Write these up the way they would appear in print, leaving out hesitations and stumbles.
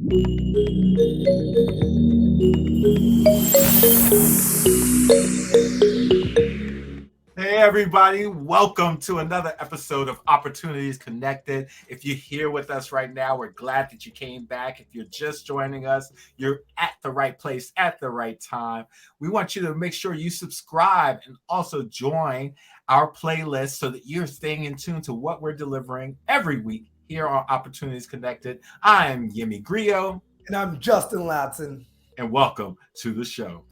Hey, everybody. Welcome to another episode of Opportunities Connected. If you're here with us right now, we're glad that you came back. If you're just joining us, you're at the right place at the right time. We want you to make sure you subscribe and also join our playlist so that you're staying in tune to what we're delivering every week here on Opportunities Connected. I am Yemi Griot. And I'm Justin Ladson. And welcome to the show.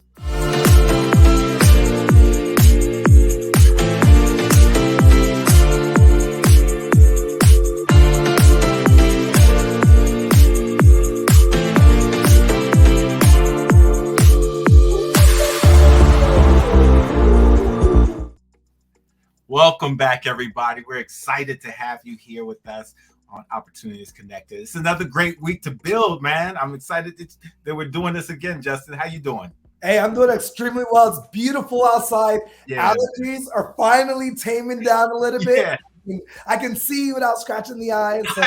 Welcome back, everybody. We're excited to have you here with us on Opportunities Connected. It's another great week to build, man. I'm excited that we're doing this again, Justin. How you doing? Hey, I'm doing extremely well. It's beautiful outside. Yeah. Allergies are finally taming down a little bit. Yeah. I can see without scratching the eyes. So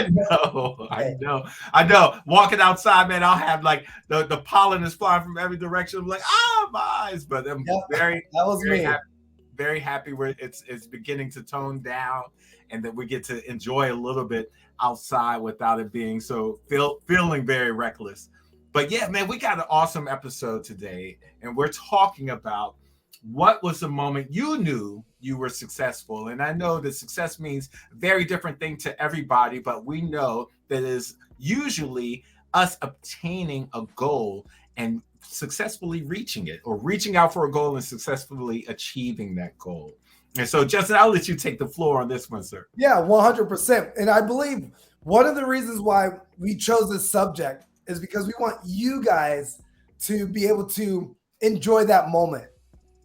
I know. Walking outside, man, I'll have like the pollen is flying from every direction. I'm like, my eyes. But I'm very happy where it's beginning to tone down and that we get to enjoy a little bit outside without it being so feeling very reckless. But yeah, man, we got an awesome episode today, and we're talking about what was the moment you knew you were successful. And I know that success means a very different thing to everybody, but we know that is usually us obtaining a goal and successfully reaching it, or reaching out for a goal and successfully achieving that goal. And so, Justin, I'll let you take the floor on this one, sir. Yeah, 100%. And I believe one of the reasons why we chose this subject is because we want you guys to be able to enjoy that moment.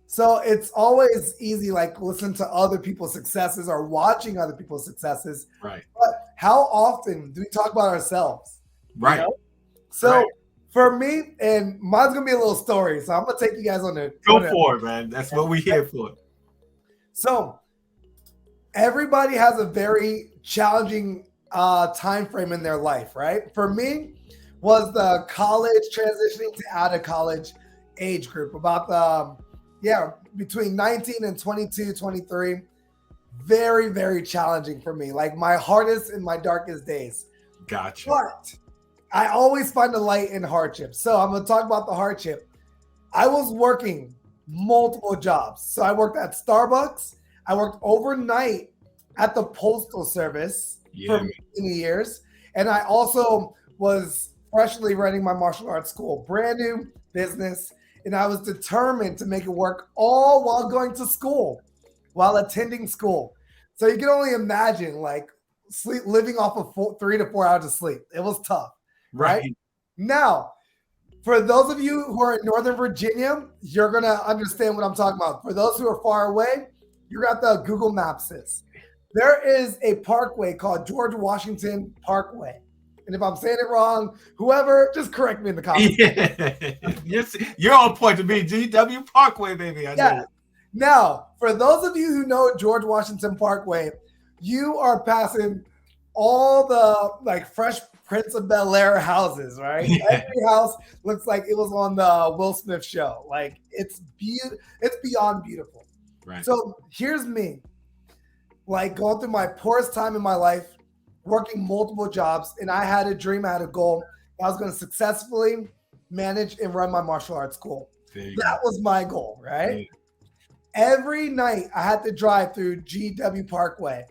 So it's always easy, like listen to other people's successes or watching other people's successes. Right. But how often do we talk about ourselves? Right. You know? So for me, and mine's going to be a little story. So I'm going to take you guys on the... Go for it, man. That's what we're here for. So everybody has a very challenging time frame in their life, right? For me, was the college, transitioning to out of college age group, about between 19 and 22, 23. Very, very challenging for me. Like my hardest and my darkest days. Gotcha. But I always find the light in hardship. So I'm going to talk about the hardship. I was working multiple jobs. So I worked at Starbucks. I worked overnight at the Postal Service for many years. And I also was freshly running my martial arts school, brand new business. And I was determined to make it work all while going to school, while attending school. So you can only imagine like living off of 3 to 4 hours of sleep. It was tough. Right? Now, for those of you who are in Northern Virginia, you're going to understand what I'm talking about. For those who are far away, you're going to have to Google Maps this. There is a parkway called George Washington Parkway. And if I'm saying it wrong, whoever, just correct me in the comments. Yeah. You're on point to me. GW Parkway, baby. I know. Now, for those of you who know George Washington Parkway, you are passing all the like Fresh Prince of Bel-Air houses, right? Yeah. Every house looks like it was on the Will Smith show. Like it's beyond beautiful. Right. So here's me, like going through my poorest time in my life, working multiple jobs, and I had a dream, I had a goal. I was going to successfully manage and run my martial arts school. That was my goal, right? Every night I had to drive through GW Parkway,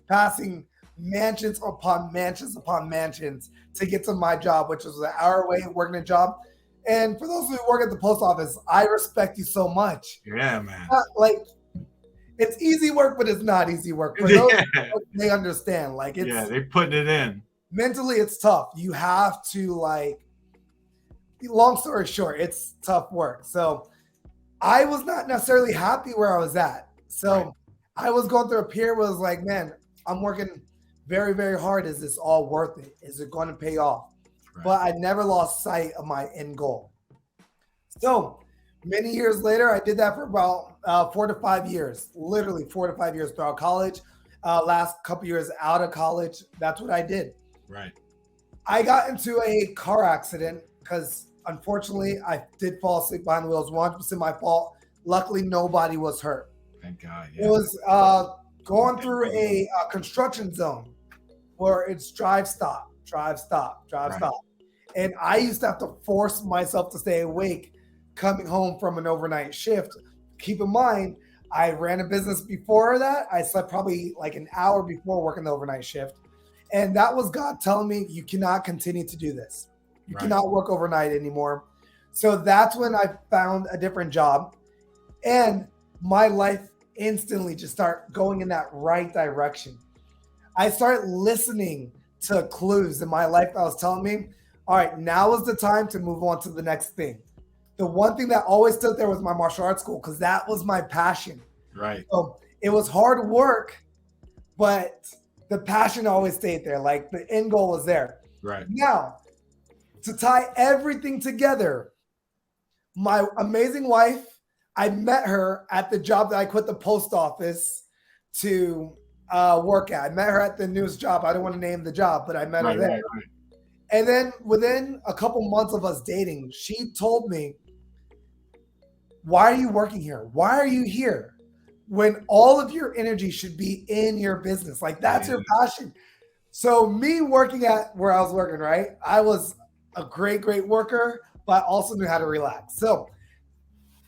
passing mansions upon mansions upon mansions to get to my job, which was an hour away working a job. And for those who work at the post office, I respect you so much. Yeah, man. Like, it's easy work, but it's not easy work. For those they understand. Like, it's they're putting it in. Mentally, it's tough. You have to, like, long story short, it's tough work. So I was not necessarily happy where I was at. So I was going through a period where I was like, man, I'm working very, very hard. Is this all worth it? Is it going to pay off? Right. But I never lost sight of my end goal. So many years later, I did that for about 4 to 5 years, literally 4 to 5 years throughout college. Last couple years out of college, that's what I did. Right. I got into a car accident because unfortunately I did fall asleep behind the wheels. 100% my fault. Luckily, nobody was hurt. Thank God. Yeah. It was going through a construction zone where it's drive, stop, drive, stop, drive, stop. And I used to have to force myself to stay awake coming home from an overnight shift. Keep in mind, I ran a business before that. I slept probably like an hour before working the overnight shift. And that was God telling me, you cannot continue to do this. You cannot work overnight anymore. So that's when I found a different job. And my life instantly just started going in that right direction. I started listening to clues in my life that was telling me, all right, now is the time to move on to the next thing. The one thing that always stood there was my martial arts school because that was my passion. Right. So it was hard work, but the passion always stayed there. Like the end goal was there. Right. Now, to tie everything together, my amazing wife, I met her at the job that I quit the post office to work at. I met her at the newest job. I don't want to name the job, but I met her there. Right. And then within a couple months of us dating, she told me, why are you working here? Why are you here? When all of your energy should be in your business. Like that's your passion. So me working at where I was working, right? I was a great worker, but I also knew how to relax. So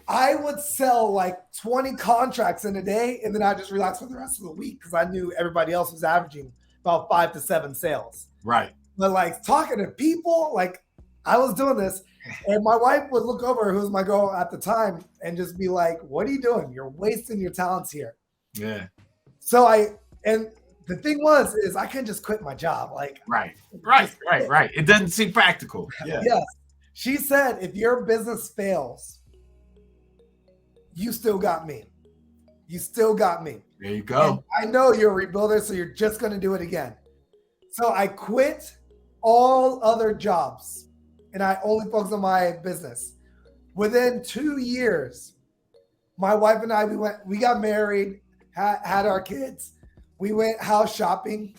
I would sell like 20 contracts in a day, and then I just relax for the rest of the week because I knew everybody else was averaging about 5 to 7 sales. Right. But like talking to people, like I was doing this, and my wife would look over, who was my girl at the time, and just be like, "What are you doing? You're wasting your talents here." Yeah. So and the thing is I couldn't just quit my job. Like right. It doesn't seem practical. Yeah. Yes. She said, if your business fails, you still got me. You still got me. There you go. And I know you're a rebuilder, so you're just going to do it again. So I quit all other jobs and I only focused on my business. Within 2 years, my wife and I, we got married, had our kids. We went house shopping.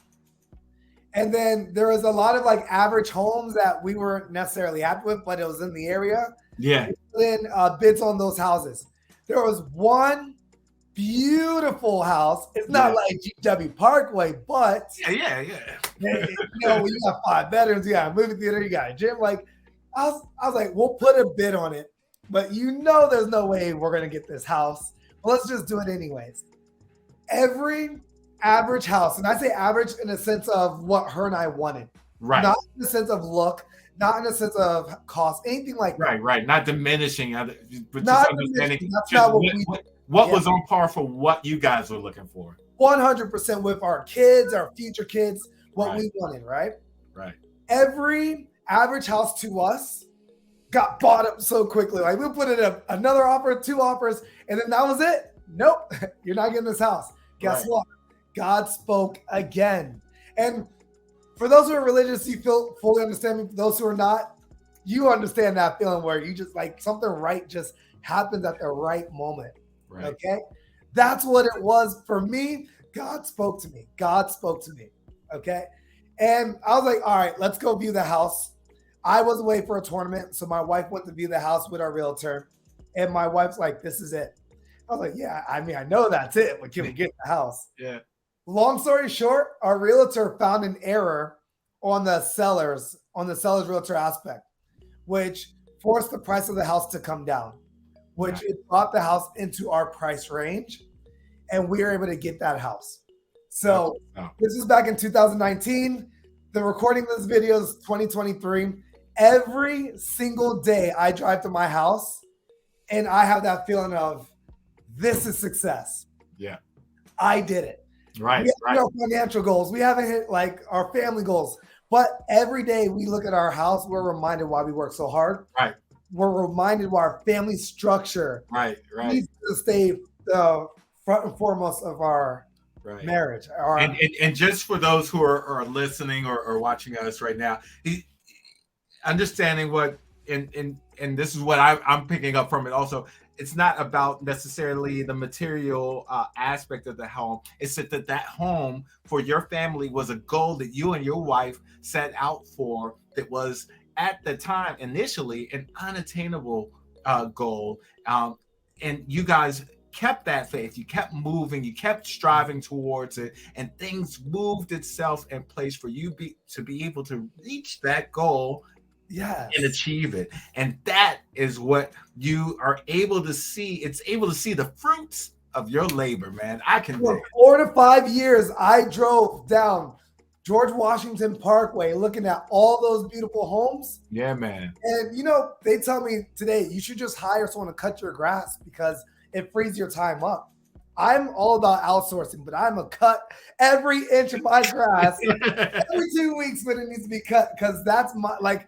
And then there was a lot of like average homes that we weren't necessarily happy with, but it was in the area. Yeah. We put in bids on those houses. There was one beautiful house. It's not like GW Parkway, but yeah. You know, you got 5 bedrooms, you got a movie theater, you got a gym. Like I was like, we'll put a bid on it, but you know, there's no way we're gonna get this house. But let's just do it anyways. Every average house, and I say average in the sense of what her and I wanted, right? Not in the sense of look, not in the sense of cost, anything like that. Right. Not diminishing, but not just understanding that's not what was on par for what you guys were looking for. 100% with our kids, our future kids, what we wanted, right? Right. Every average house to us got bought up so quickly. Like we put in another offer, 2 offers, and then that was it. Nope, you're not getting this house. Guess what? God spoke again. And for those who are religious, you feel fully understand me. For those who are not, you understand that feeling where you just like something right just happens at the right moment. Right. Okay. That's what it was for me. God spoke to me. God spoke to me. Okay. And I was like, all right, let's go view the house. I was away for a tournament. So my wife went to view the house with our realtor. And my wife's like, this is it. I was like, yeah, I mean, I know that's it, but can we get the house? Yeah. Long story short, our realtor found an error on the seller's realtor aspect, which forced the price of the house to come down, which it brought the house into our price range, and we were able to get that house. So this is back in 2019. The recording of this video is 2023. Every single day I drive to my house, and I have that feeling of, this is success. Yeah. I did it. Right. We haven't hit our financial goals. We haven't hit like our family goals. But every day we look at our house, we're reminded why we work so hard. Right. We're reminded why our family structure needs to stay the front and foremost of our marriage. And just for those who are listening or watching us right now, understanding what and and this is what I'm picking up from it also. It's not about necessarily the material aspect of the home. It's that home for your family was a goal that you and your wife set out for, that was at the time initially an unattainable goal. And you guys kept that faith, you kept moving, you kept striving towards it, and things moved itself in place for you to be able to reach that goal. Yes. And achieve it. And that is what you are able to see. It's able to see the fruits of your labor, man. I can For 4 to 5 years, I drove down George Washington Parkway looking at all those beautiful homes. Yeah, man. And, they tell me today, you should just hire someone to cut your grass because it frees your time up. I'm all about outsourcing, but I'm a cut every inch of my grass every 2 weeks when it needs to be cut, because that's my,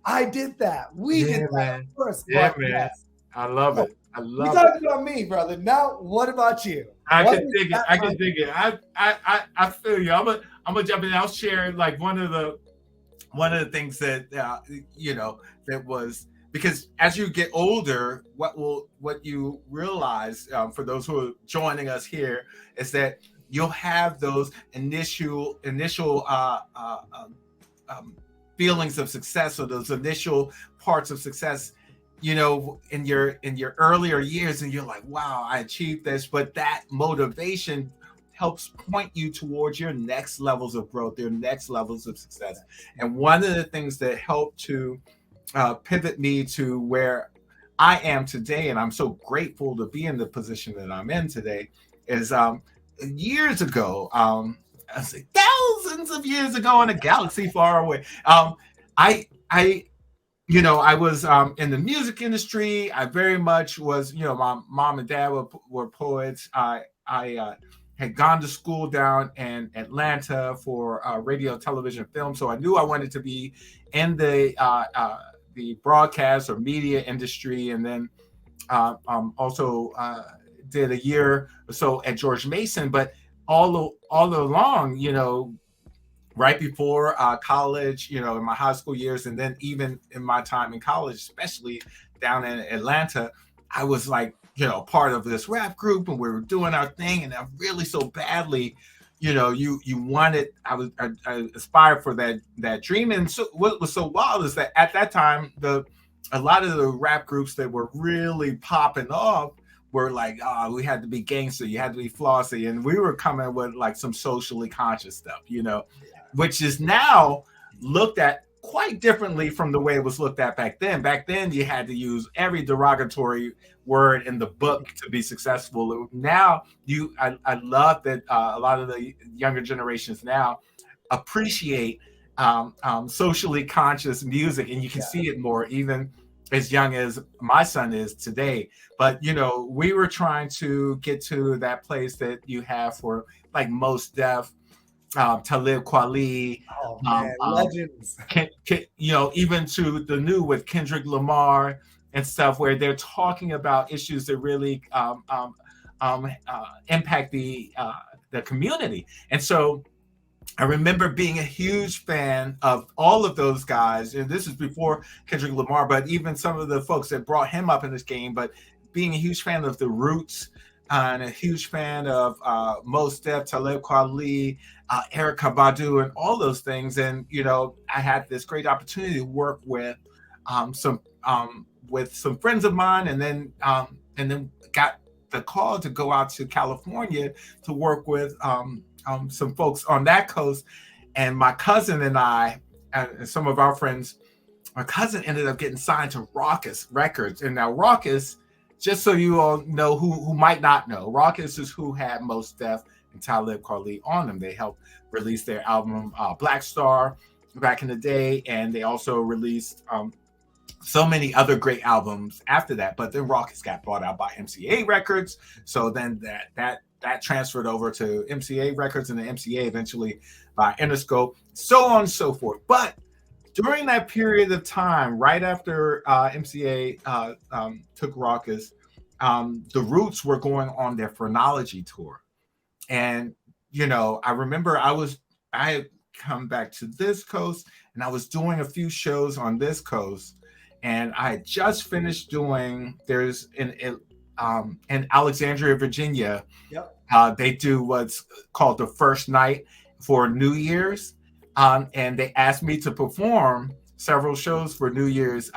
I did that. We did that first. Yeah, man. Yes. I love it. I love it. You talked about me, brother. Now, what about you? I can dig it. I feel you. I'm gonna jump in. I'll share like one of the things that that was, because as you get older, what you realize, for those who are joining us here, is that you'll have those initial feelings of success, or those initial parts of success, in your earlier years, and you're like, wow, I achieved this. But that motivation helps point you towards your next levels of growth, your next levels of success. And one of the things that helped to pivot me to where I am today, and I'm so grateful to be in the position that I'm in today, is years ago, I say thousands of years ago in a galaxy far away. I was in the music industry. I very much was, my mom and dad were poets. I had gone to school down in Atlanta for radio, television, film. So I knew I wanted to be in the broadcast or media industry. And then also did a year or so at George Mason. But all along, right before college, in my high school years, and then even in my time in college, especially down in Atlanta, I was like, part of this rap group, and we were doing our thing, and I really so badly, you wanted, I aspired for that dream. And so what was so wild is that at that time, a lot of the rap groups that were really popping off were like, we had to be gangster, you had to be flossy, and we were coming with like some socially conscious stuff, which is now looked at quite differently from the way it was looked at back then. Back then, you had to use every derogatory word in the book to be successful. Now, I love that a lot of the younger generations now appreciate socially conscious music, and you can see it more, even as young as my son is today. But, we were trying to get to that place that you have for like Mos Def, Talib Kweli, legends. Even to the new with Kendrick Lamar and stuff, where they're talking about issues that really impact the community. And so I remember being a huge fan of all of those guys, and this is before Kendrick Lamar, but even some of the folks that brought him up in this game. But being a huge fan of the Roots, and a huge fan of Mos Def, Talib Kweli, Erykah Badu, and all those things. And I had this great opportunity to work with some friends of mine, and then got the call to go out to California to work with some folks on that coast. And my cousin and I, and some of our friends, my cousin ended up getting signed to Rawkus Records. And now Rawkus, just so you all know, who might not know, Rawkus is who had Mos Def and Talib Kweli on them. They helped release their album Black Star back in the day, and they also released so many other great albums after that. But then Rawkus got bought out by MCA Records, so then that transferred over to MCA Records, and the MCA eventually by Interscope, so on and so forth. But during that period of time, right after MCA took Rawkus, the Roots were going on their Phrenology tour. And, I remember I had come back to this coast, and I was doing a few shows on this coast. and I had just finished doing. There's in Alexandria, Virginia. Yep. They do what's called the first night for New Year's, and they asked me to perform several shows for New Year's,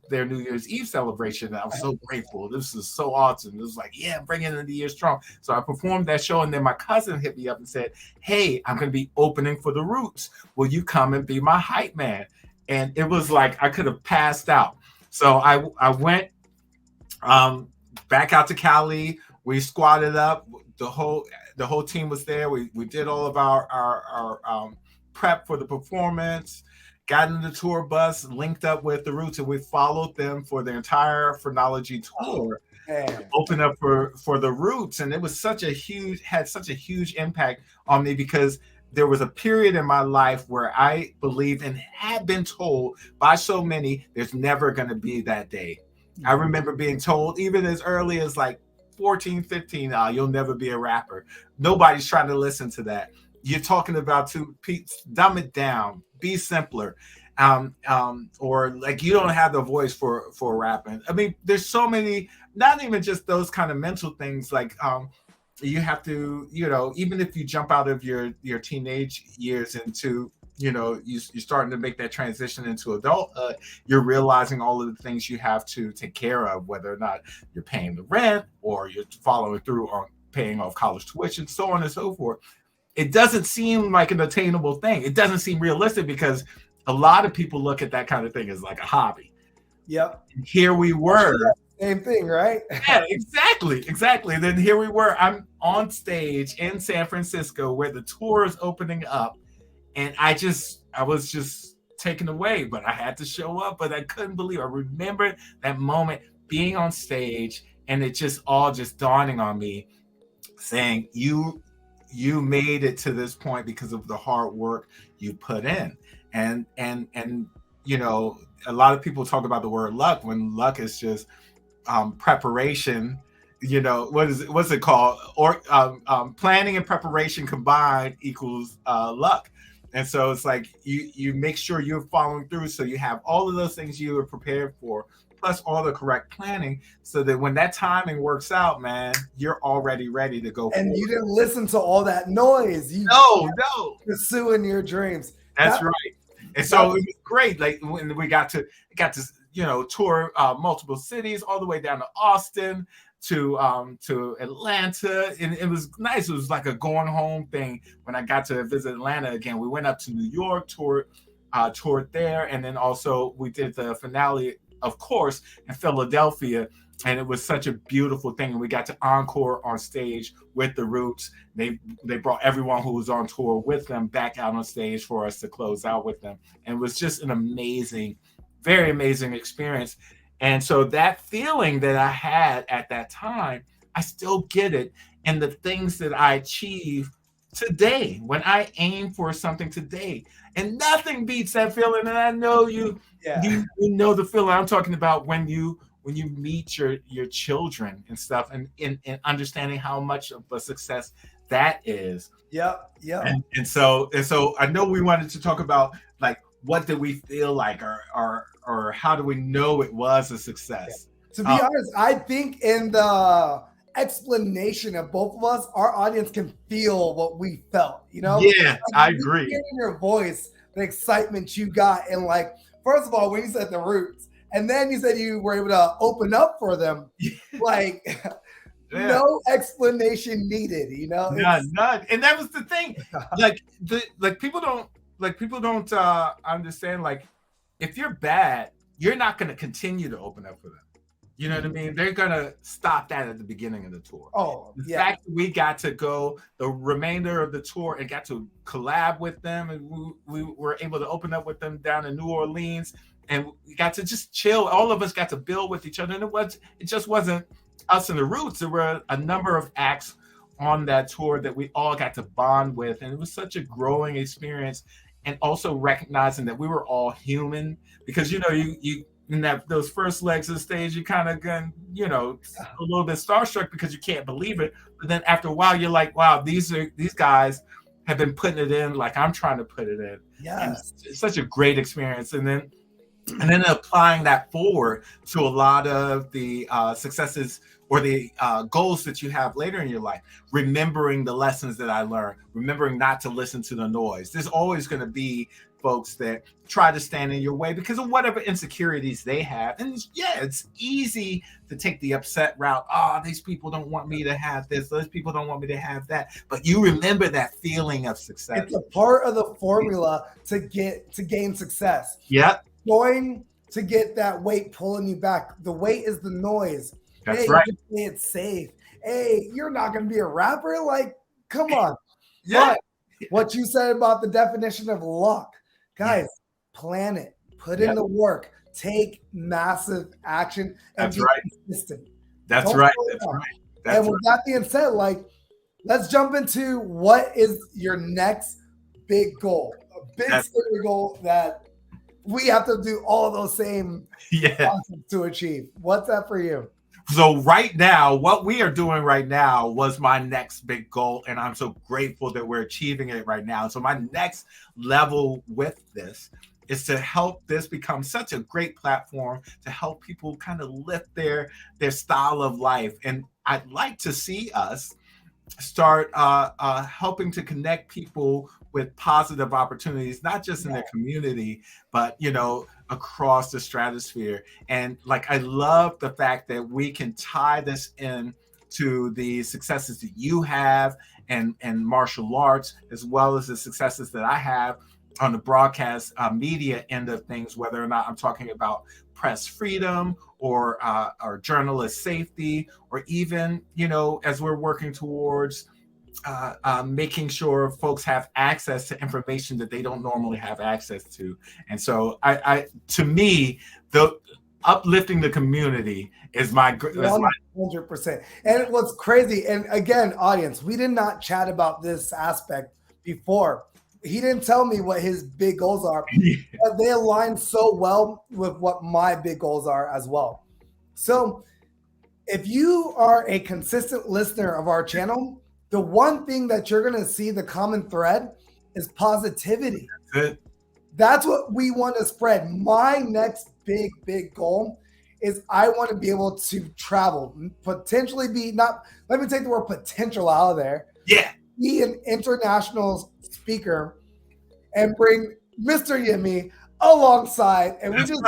their New Year's Eve celebration. And I was so grateful. This is so awesome. It was like, yeah, bring in the year strong. So I performed that show, and then my cousin hit me up and said, "Hey, I'm going to be opening for the Roots. Will you come and be my hype man?" And it was like I could have passed out. So I went back out to Cali. We squatted up. The whole team was there. We did all of our prep for the performance. Got in the tour bus, linked up with the Roots, and we followed them for the entire Phrenology tour. Open up for the Roots, and it was had such a huge impact on me because there was a period in my life where I believed and had been told by so many, there's never going to be that day. I remember being told even as early as like 14, 15, you'll never be a rapper. Nobody's trying to listen to that. You're talking about to dumb it down, be simpler, or like you don't have the voice for rapping. I mean, there's so many, not even just those kind of mental things. Like you have to, even if you jump out of your teenage years into, you're starting to make that transition into adulthood, you're realizing all of the things you have to take care of, whether or not you're paying the rent or you're following through on paying off college tuition, so on and so forth. It doesn't seem like an attainable thing. It doesn't seem realistic because a lot of people look at that kind of thing as like a hobby. Yep. And here we were. Same thing, right? Yeah, exactly. And then here we were. I'm on stage in San Francisco where the tour is opening up. And I was just taken away, but I had to show up, but I couldn't believe it. I remember that moment being on stage and it just all dawning on me saying, you made it to this point because of the hard work you put in. And a lot of people talk about the word luck when luck is just preparation. What's it called? Or planning and preparation combined equals luck. And so it's like you make sure you're following through, so you have all of those things you were prepared for, plus all the correct planning, so that when that timing works out, man, you're already ready to go. And you didn't listen to all that noise. No, pursuing your dreams. That's right. And so it was great. Like when we got to tour multiple cities, all the way down to Austin, to Atlanta, and it was nice. It was like a going home thing when I got to visit Atlanta again. We went up to New York, toured there, and then also we did the finale, of course, in Philadelphia, and it was such a beautiful thing. And we got to encore on stage with the Roots. They brought everyone who was on tour with them back out on stage for us to close out with them, and it was just an amazing, very amazing experience. And so that feeling that I had at that time, I still get it. And the things that I achieve today, when I aim for something today, and nothing beats that feeling. And I know you know the feeling I'm talking about when you meet your children and stuff, and understanding how much of a success that is. Yeah. And so I know we wanted to talk about like, what did we feel like, or how do we know it was a success? To be honest, I think in the explanation of both of us, our audience can feel what we felt. Yeah, like, I agree. Hearing your voice, the excitement you got, and like, first of all, when you said the Roots, and then you said you were able to open up for them, like. Yeah. No explanation needed, None. And that was the thing. People don't understand. Like, if you're bad, you're not going to continue to open up for them. You know what I mean? They're going to stop that at the beginning of the tour. The fact that we got to go the remainder of the tour and got to collab with them, and we were able to open up with them down in New Orleans, and we got to just chill. All of us got to build with each other, and it just wasn't us and the Roots. There were a number of acts on that tour that we all got to bond with, and it was such a growing experience. And also recognizing that we were all human, because you in those first legs of the stage, you kind of a little bit starstruck because you can't believe it. But then after a while, you're like, wow, these guys have been putting it in like I'm trying to put it in. Yes, it's such a great experience. And then And then applying that forward to a lot of the successes or the goals that you have later in your life, remembering the lessons that I learned, remembering not to listen to the noise. There's always going to be folks that try to stand in your way because of whatever insecurities they have. And yeah, it's easy to take the upset route. Oh, these people don't want me to have this. Those people don't want me to have that. But you remember that feeling of success. It's a part of the formula to gain success. Yep. Going to get that weight pulling you back. The weight is the noise. That's hey, right. It's safe. Hey, you're not going to be a rapper? Like, come on. Yeah. But what you said about the definition of luck, guys, plan it. Put in the work. Take massive action and be consistent. That's right. And with that being said, like, let's jump into what is your next big goal, a big scary goal that we have to do all those same concepts to achieve. What's that for you? So right now, what we are doing right now was my next big goal, and I'm so grateful that we're achieving it right now. So my next level with this is to help this become such a great platform to help people kind of lift their style of life. And I'd like to see us start helping to connect people with positive opportunities, not just in their community, but, you know, across the stratosphere. And like, I love the fact that we can tie this in to the successes that you have and martial arts, as well as the successes that I have on the broadcast media end of things, whether or not I'm talking about press freedom or journalist safety, or even, you know, as we're working towards making sure folks have access to information that they don't normally have access to. And so I to me, the uplifting the community is my 100%. And what's crazy, and again, audience, we did not chat about this aspect before. He didn't tell me what his big goals are, but they align so well with what my big goals are as well. So if you are a consistent listener of our channel, the one thing that you're going to see, the common thread, is positivity. Good. That's what we want to spread. My next big goal is I want to be able to travel, potentially let me take the word potential out of there. Yeah. Be an international speaker and bring Mr. Yemi alongside, and we just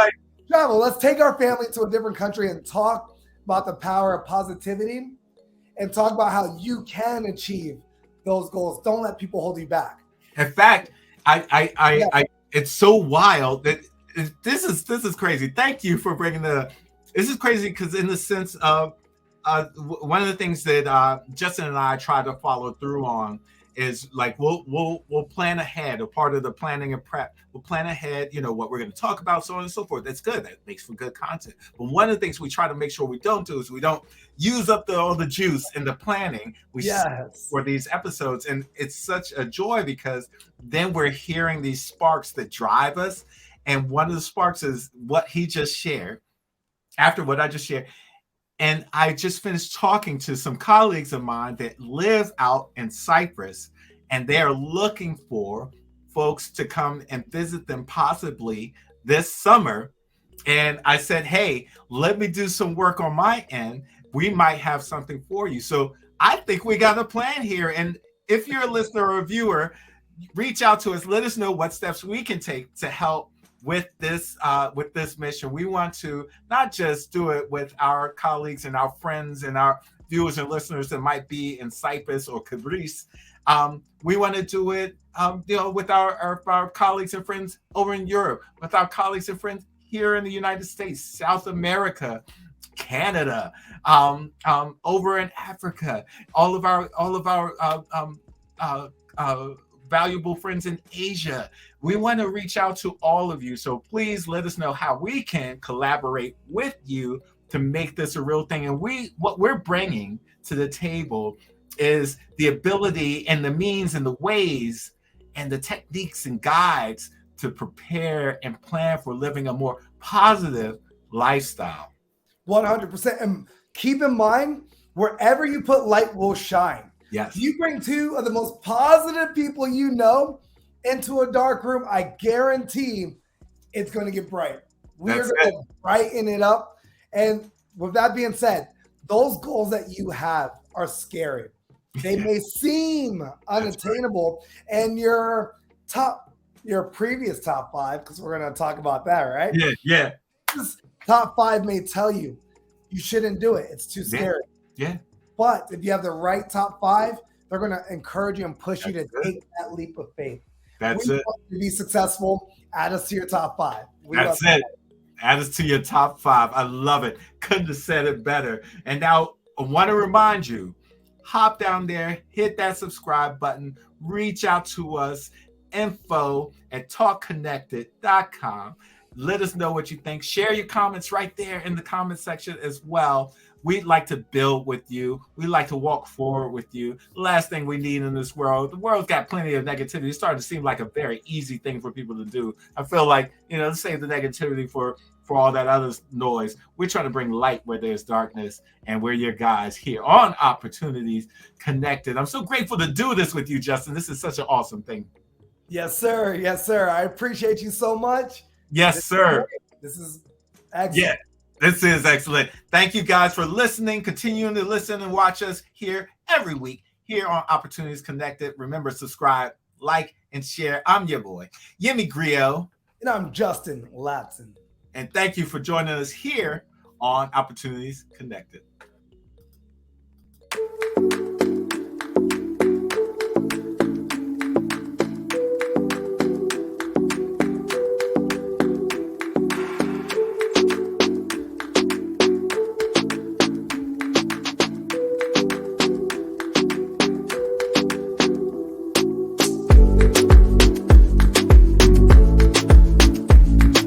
travel. Let's take our family to a different country and talk about the power of positivity and talk about how you can achieve those goals. Don't let people hold you back. In fact, I it's so wild that this is crazy. Thank you for bringing this is crazy, because in the sense of one of the things that Justin and I try to follow through on is like we'll plan ahead. A part of the planning and prep, we'll plan ahead, you know, what we're going to talk about, so on and so forth. That's good. That makes for good content. But one of the things we try to make sure we don't do is we don't use up all the juice in the planning for these episodes. And it's such a joy, because then we're hearing these sparks that drive us. And one of the sparks is what he just shared, after what I just shared. And I just finished talking to some colleagues of mine that live out in Cyprus, and they are looking for folks to come and visit them possibly this summer. And I said, hey, let me do some work on my end. We might have something for you. So I think we got a plan here. And if you're a listener or a viewer, reach out to us. Let us know what steps we can take to help with this mission. We want to not just do it with our colleagues and our friends and our viewers and listeners that might be in Cyprus or Cabris. We want to do it, with our colleagues and friends over in Europe, with our colleagues and friends here in the United States, South America, Canada, over in Africa, all of our valuable friends in Asia. We want to reach out to all of you. So please let us know how we can collaborate with you to make this a real thing. And what we're bringing to the table is the ability and the means and the ways and the techniques and guides to prepare and plan for living a more positive lifestyle. 100%. And keep in mind, wherever you put light will shine. Yes. You bring two of the most positive people you know into a dark room, I guarantee it's going to get bright. We are going to brighten it up. And with that being said, those goals that you have are scary. They may seem unattainable, and your previous top 5, because we're going to talk about that, right? Yeah. This top 5 may tell you shouldn't do it. It's too scary. Yeah. But if you have the right top 5, they're going to encourage you and push you to take that leap of faith. That's we it. Want you to be successful. Add us to your top 5. That's it. Add us to your top 5. I love it. Couldn't have said it better. And now I want to remind you, hop down there, hit that subscribe button, reach out to us, info@talkconnected.com. Let us know what you think. Share your comments right there in the comment section as well. We'd like to build with you. We like to walk forward with you. The last thing we need in this world, the world's got plenty of negativity. It's starting to seem like a very easy thing for people to do. I feel like, let's save the negativity for all that other noise. We're trying to bring light where there's darkness, and we're your guys here on Opportunities Connected. I'm so grateful to do this with you, Justin. This is such an awesome thing. Yes, sir. Yes, sir. I appreciate you so much. Yes, sir. This is excellent. Yeah. This is excellent. Thank you guys for listening, continuing to listen and watch us here every week here on Opportunities Connected. Remember, subscribe, like, and share. I'm your boy, Yemi Griot. And I'm Justin Ladson. And thank you for joining us here on Opportunities Connected.